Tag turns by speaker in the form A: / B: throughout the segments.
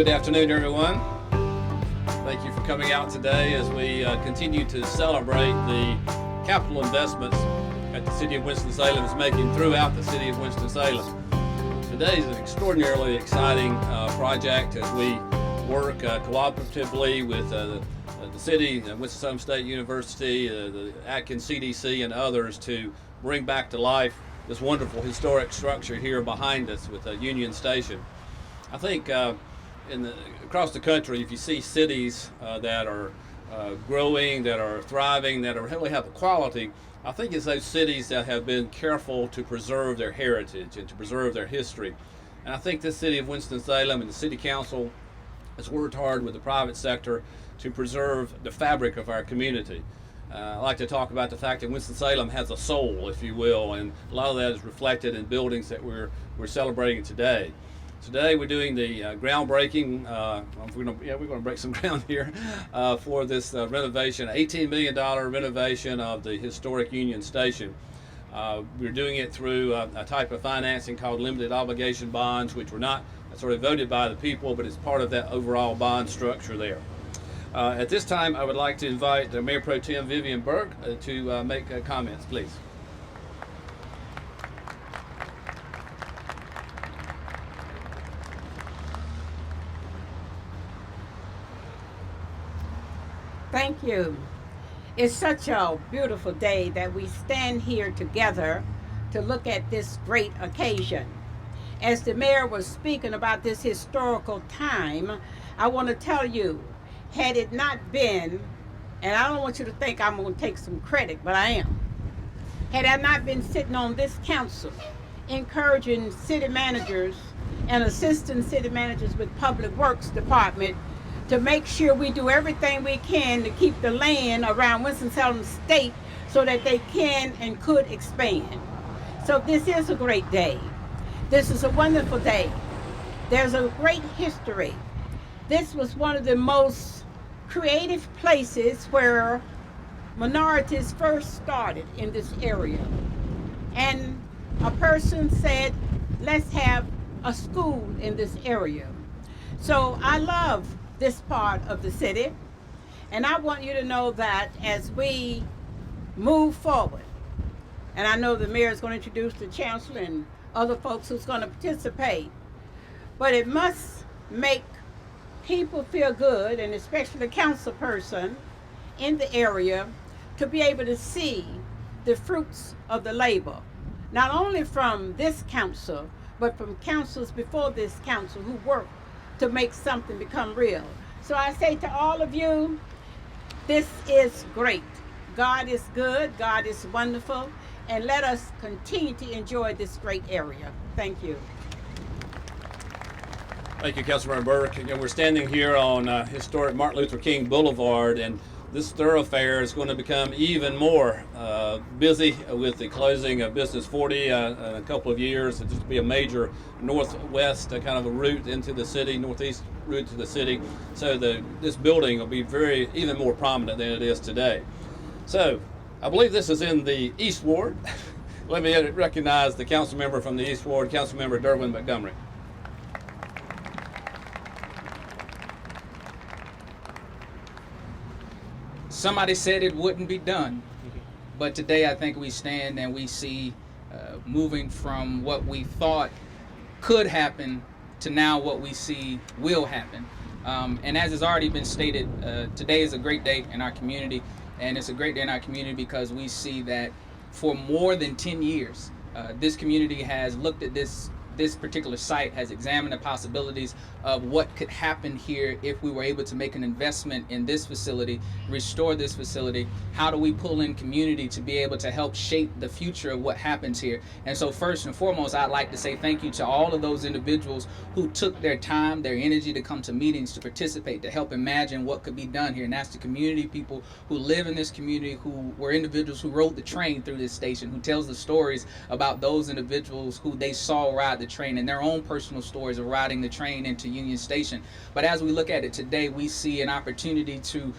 A: Good afternoon, everyone. Thank you for coming out today as we continue to celebrate the capital investments that the City of Winston-Salem is making throughout the City of Winston-Salem. Today is an extraordinarily exciting project as we work cooperatively with the city, Winston-Salem State University, the Atkins CDC, and others to bring back to life this wonderful historic structure here behind us with Union Station. I think across the country, if you see cities that are growing, that are thriving, that really have quality, I think it's those cities that have been careful to preserve their heritage and to preserve their history. And I think this city of Winston-Salem and the City Council has worked hard with the private sector to preserve the fabric of our community. I like to talk about the fact that Winston-Salem has a soul, if you will, and a lot of that is reflected in buildings that we're celebrating today. Today we're doing the groundbreaking. We're going to break some ground here for this renovation, $18 million renovation of the historic Union Station. We're doing it through a type of financing called limited obligation bonds, which were not sort of voted by the people, but it's part of that overall bond structure there. At this time, I would like to invite Mayor Pro Tem Vivian Burke to make comments, please.
B: Thank you. It's such a beautiful day that we stand here together to look at this great occasion. As the mayor was speaking about this historical time, I want to tell you, had it not been, and I don't want you to think I'm going to take some credit, but I am. Had I not been sitting on this council, encouraging city managers and assistant city managers with Public Works Department to make sure we do everything we can to keep the land around Winston-Salem State so that they can and could expand. So this is a great day. This is a wonderful day. There's a great history. This was one of the most creative places where minorities first started in this area. And a person said, let's have a school in this area. So I love this part of the city, and I want you to know that as we move forward, and I know the mayor is going to introduce the chancellor and other folks who's going to participate, but it must make people feel good, and especially the council person in the area, to be able to see the fruits of the labor, not only from this council, but from councils before this council who worked to make something become real. So I say to all of you, this is great. God is good, God is wonderful, and let us continue to enjoy this great area. Thank you.
A: Thank you, Councilmember Burke. We're standing here on historic Martin Luther King Boulevard, and this thoroughfare is going to become even more busy with the closing of Business 40 in a couple of years. It'll just be a major northwest kind of a route into the city, northeast route to the city. So this building will be even more prominent than it is today. So I believe this is in the East Ward. Let me recognize the council member from the East Ward, Councilmember Derwin Montgomery.
C: Somebody said it wouldn't be done, but today I think we stand and we see moving from what we thought could happen to now what we see will happen. And as has already been stated, today is a great day in our community, and it's a great day in our community because we see that for more than 10 years, this community has looked at this particular site, has examined the possibilities of what could happen here if we were able to make an investment in this facility, restore this facility. How do we pull in community to be able to help shape the future of what happens here? And so first and foremost, I'd like to say thank you to all of those individuals who took their time, their energy to come to meetings, to participate, to help imagine what could be done here. And that's the community people who live in this community, who were individuals who rode the train through this station, who tells the stories about those individuals who they saw ride the train and their own personal stories of riding the train into Union Station. But as we look at it today, we see an opportunity to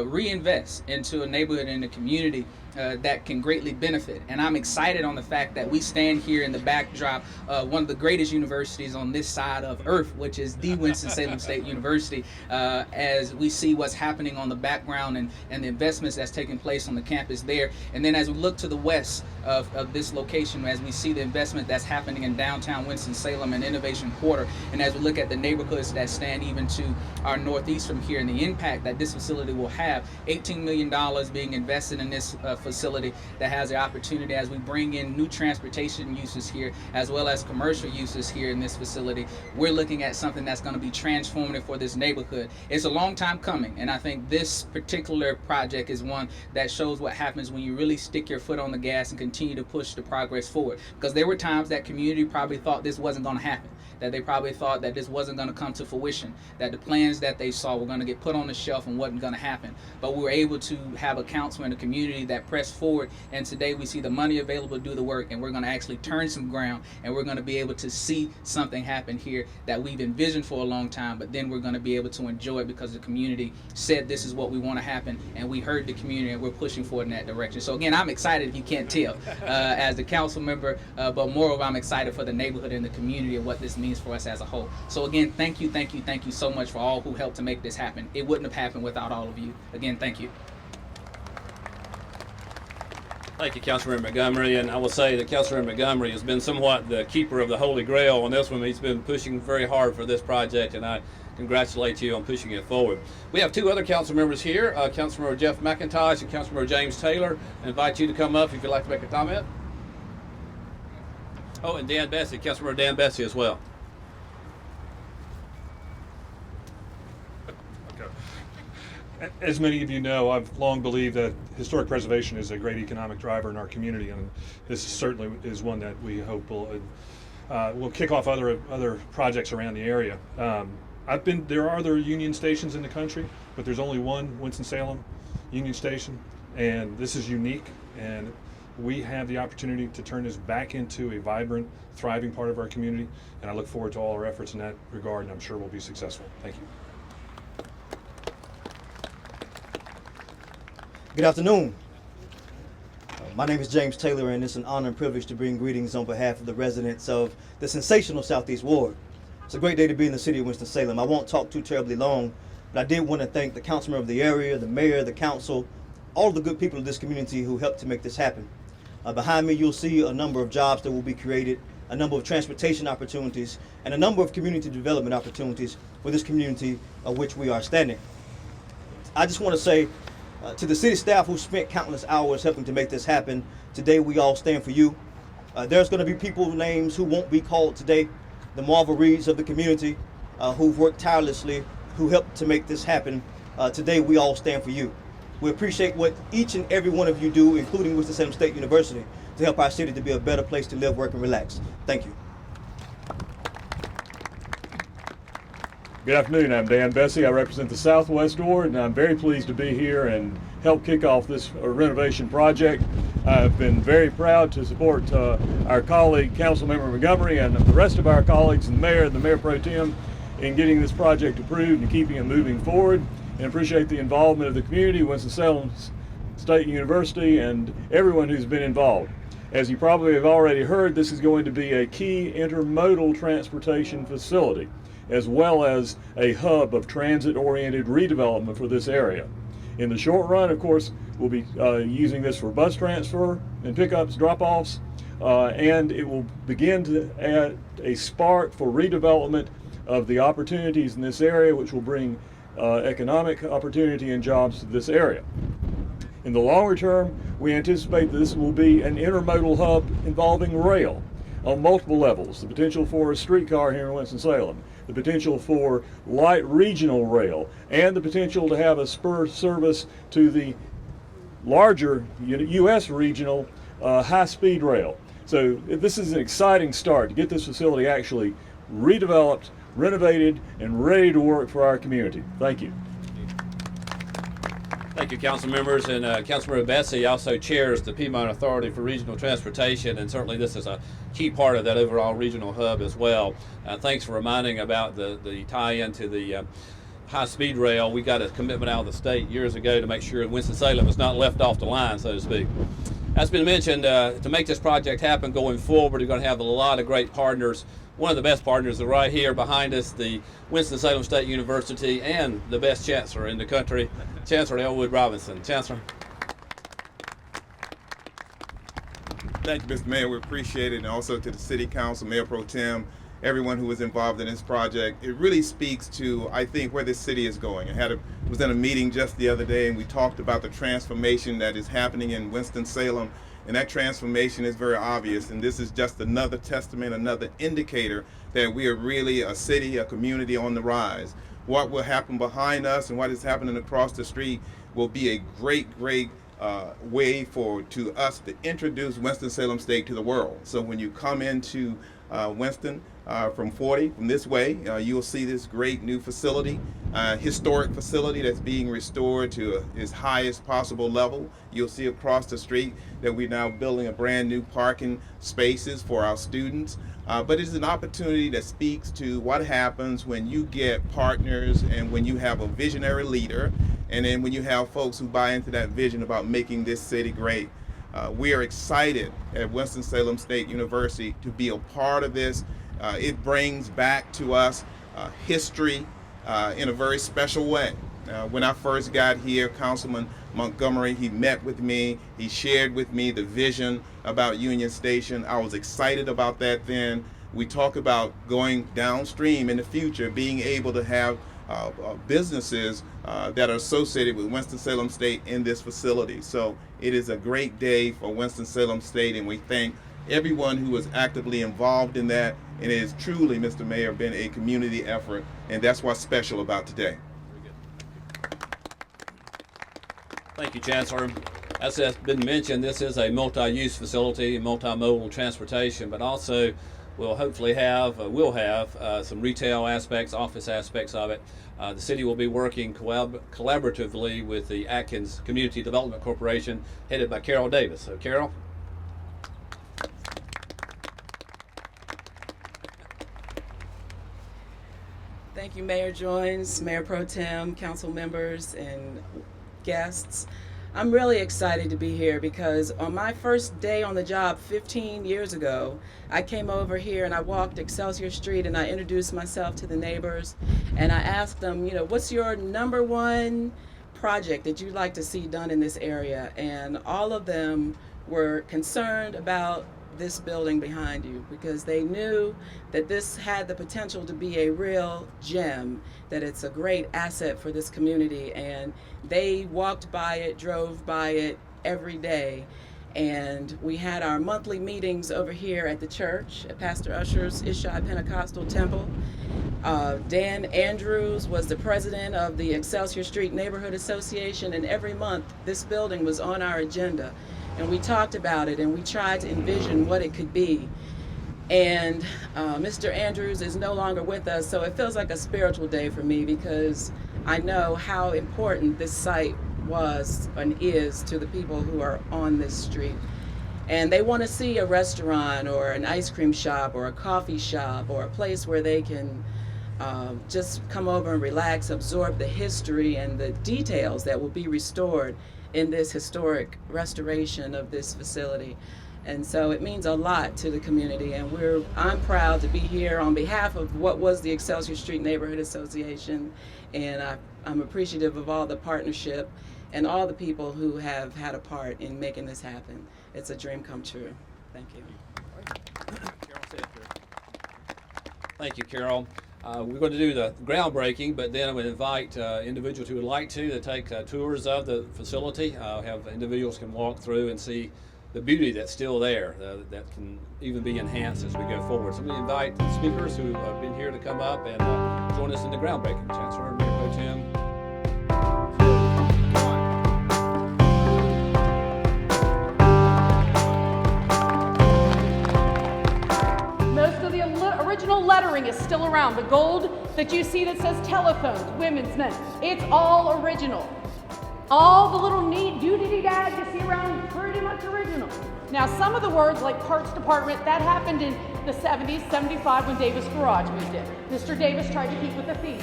C: reinvest into a neighborhood and a community that can greatly benefit. And I'm excited on the fact that we stand here in the backdrop of one of the greatest universities on this side of Earth, which is the Winston-Salem State University, as we see what's happening on the background and the investments that's taking place on the campus there. And then as we look to the west of this location, as we see the investment that's happening in downtown Winston-Salem and Innovation Quarter, and as we look at the neighborhoods that stand even to our northeast from here and the impact that this facility will have, $18 million being invested in this facility that has the opportunity as we bring in new transportation uses here as well as commercial uses here in this facility. We're looking at something that's going to be transformative for this neighborhood. It's a long time coming, and I think this particular project is one that shows what happens when you really stick your foot on the gas and continue to push the progress forward. Because there were times that community probably thought this wasn't going to happen, that they probably thought that this wasn't going to come to fruition, that the plans that they saw were going to get put on the shelf and wasn't going to happen. But we were able to have a council in the community that pressed forward, and today we see the money available to do the work, and we're going to actually turn some ground, and we're going to be able to see something happen here that we've envisioned for a long time, but then we're going to be able to enjoy it because the community said this is what we want to happen, and we heard the community and we're pushing forward in that direction. So again, I'm excited, if you can't tell, as the council member, but moreover, I'm excited for the neighborhood and the community and what this means for us as a whole. So again, thank you so much for all who helped to make this happen. It wouldn't have happened without all of you. Again, thank you.
A: Thank you, Councilmember Montgomery, and I will say that Councilmember Montgomery has been somewhat the keeper of the Holy Grail on this one. He's been pushing very hard for this project, and I congratulate you on pushing it forward. We have two other council members here, Councilmember Jeff McIntosh and Councilmember James Taylor. I invite you to come up if you'd like to make a comment. Oh, and Dan Besse, Councilmember Dan Besse as well.
D: As many of you know, I've long believed that historic preservation is a great economic driver in our community, and this certainly is one that we hope will kick off other projects around the area. There are other union stations in the country, but there's only one Winston-Salem union station, and this is unique, and we have the opportunity to turn this back into a vibrant, thriving part of our community, and I look forward to all our efforts in that regard, and I'm sure we'll be successful. Thank you.
E: Good afternoon. My name is James Taylor, and it's an honor and privilege to bring greetings on behalf of the residents of the sensational Southeast Ward. It's a great day to be in the city of Winston-Salem. I won't talk too terribly long, but I did want to thank the councilman of the area, the mayor, the council, all the good people of this community who helped to make this happen. Behind me, you'll see a number of jobs that will be created, a number of transportation opportunities, and a number of community development opportunities for this community of which we are standing. I just want to say, to the city staff who spent countless hours helping to make this happen, today we all stand for you. There's going to be people names who won't be called today, the Marvel Reeds of the community who've worked tirelessly, who helped to make this happen. Today we all stand for you. We appreciate what each and every one of you do, including Winston-Salem State University, to help our city to be a better place to live, work, and relax. Thank you.
F: Good afternoon, I'm Dan Besse. I represent the Southwest Ward, and I'm very pleased to be here and help kick off this renovation project. I've been very proud to support our colleague, Councilmember Montgomery, and the rest of our colleagues and the Mayor Pro Tem in getting this project approved and keeping it moving forward, and appreciate the involvement of the community, Winston-Salem State University, and everyone who's been involved. As you probably have already heard, this is going to be a key intermodal transportation facility, as well as a hub of transit-oriented redevelopment for this area. In the short run, of course, we'll be using this for bus transfer and pickups, drop-offs, and it will begin to add a spark for redevelopment of the opportunities in this area, which will bring economic opportunity and jobs to this area. In the longer term, we anticipate that this will be an intermodal hub involving rail on multiple levels, the potential for a streetcar here in Winston-Salem, the potential for light regional rail, and the potential to have a spur service to the larger U.S. regional high-speed rail. So this is an exciting start to get this facility actually redeveloped, renovated, and ready to work for our community. Thank you.
A: Thank you, council members, and Councilmember Besse also chairs the Piedmont Authority for Regional Transportation, and certainly this is a key part of that overall regional hub as well. Thanks for reminding about the tie-in to the high-speed rail, we got a commitment out of the state years ago to make sure Winston-Salem is not left off the line, so to speak. As been mentioned, to make this project happen going forward, we're going to have a lot of great partners. One of the best partners is right here behind us, the Winston-Salem State University and the best chancellor in the country, Chancellor Elwood Robinson. Chancellor.
G: Thank you, Mr. Mayor. We appreciate it, and also to the City Council, Mayor Pro Tem, everyone who was involved in this project. It really speaks to, I think, where this city is going. Was in a meeting just the other day, and we talked about the transformation that is happening in Winston-Salem, and that transformation is very obvious. And this is just another testament, another indicator that we are really a city, a community on the rise. What will happen behind us and what is happening across the street will be a great way to us to introduce Winston-Salem State to the world. So when you come into Winston from 40, from this way, you'll see this great new facility, historic facility that's being restored to its highest possible level. You'll see across the street that we're now building a brand new parking spaces for our students. But it's an opportunity that speaks to what happens when you get partners and when you have a visionary leader, and then when you have folks who buy into that vision about making this city great. We are excited at Winston-Salem State University to be a part of this. It brings back to us history in a very special way. When I first got here, Councilman Montgomery, he met with me, he shared with me the vision about Union Station. I was excited about that then. We talk about going downstream in the future, being able to have businesses that are associated with Winston-Salem State in this facility. So it is a great day for Winston-Salem State, and we thank everyone who was actively involved in that. And it has truly, Mr. Mayor, been a community effort, and that's what's special about today.
A: Thank you, Chancellor. As has been mentioned, this is a multi-use facility, multimodal transportation, but also we'll hopefully have, some retail aspects, office aspects of it. The city will be working collaboratively with the Atkins Community Development Corporation, headed by Carol Davis. So, Carol.
H: Thank you, Mayor Joines, Mayor Pro Tem, council members, and guests. I'm really excited to be here because on my first day on the job 15 years ago, I came over here and I walked Excelsior Street and I introduced myself to the neighbors and I asked them, what's your number one project that you'd like to see done in this area? And all of them were concerned about this building behind you because they knew that this had the potential to be a real gem, that it's a great asset for this community, and they walked by it, drove by it every day. And we had our monthly meetings over here at the church, at Pastor Usher's Ishai Pentecostal Temple. Dan Andrews was the president of the Excelsior Street Neighborhood Association, and every month this building was on our agenda. And we talked about it and we tried to envision what it could be. And Mr. Andrews is no longer with us, so it feels like a spiritual day for me because I know how important this site was and is to the people who are on this street. And they want to see a restaurant or an ice cream shop or a coffee shop or a place where they can just come over and relax, absorb the history and the details that will be restored in this historic restoration of this facility. And so it means a lot to the community, and I'm proud to be here on behalf of what was the Excelsior Street Neighborhood Association, and I'm appreciative of all the partnership and all the people who have had a part in making this happen. It's a dream come true. Thank you.
A: Thank you, Carol. We're going to do the groundbreaking, but then I would invite individuals who would like to take tours of the facility. Have individuals can walk through and see the beauty that's still there, that can even be enhanced as we go forward. So we invite the speakers who have been here to come up and join us in the groundbreaking. Chancellor, Mayor Pro Tem.
I: Original lettering is still around. The gold that you see that says telephones, women's, men, it's all original. All the little neat doodity dads you see around, pretty much original. Now, some of the words like parts department, that happened in the 70s, 75 when Davis Garage moved in. Mr. Davis tried to keep with the theme.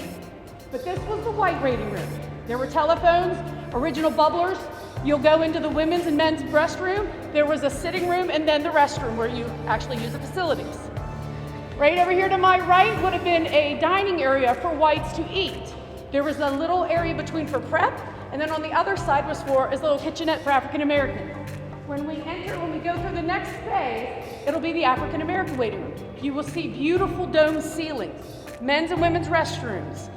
I: But this was the white waiting room. There were telephones, original bubblers. You'll go into the women's and men's restroom. There was a sitting room and then the restroom where you actually use the facilities. Right over here to my right would have been a dining area for whites to eat. There was a little area between for prep, and then on the other side was for a little kitchenette for African Americans. When we go through the next phase, it'll be the African American waiting room. You will see beautiful dome ceilings, men's and women's restrooms.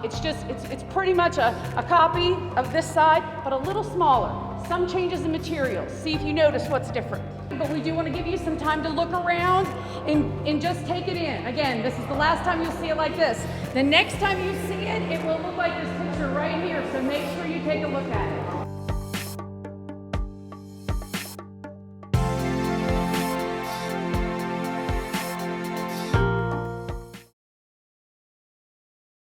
I: It's pretty much a copy of this side, but a little smaller. Some changes in materials. See if you notice what's different. But we do want to give you some time to look around and just take it in. Again, this is the last time you'll see it like this. The next time you see it, it will look like this picture right here, so make sure you take a look at it.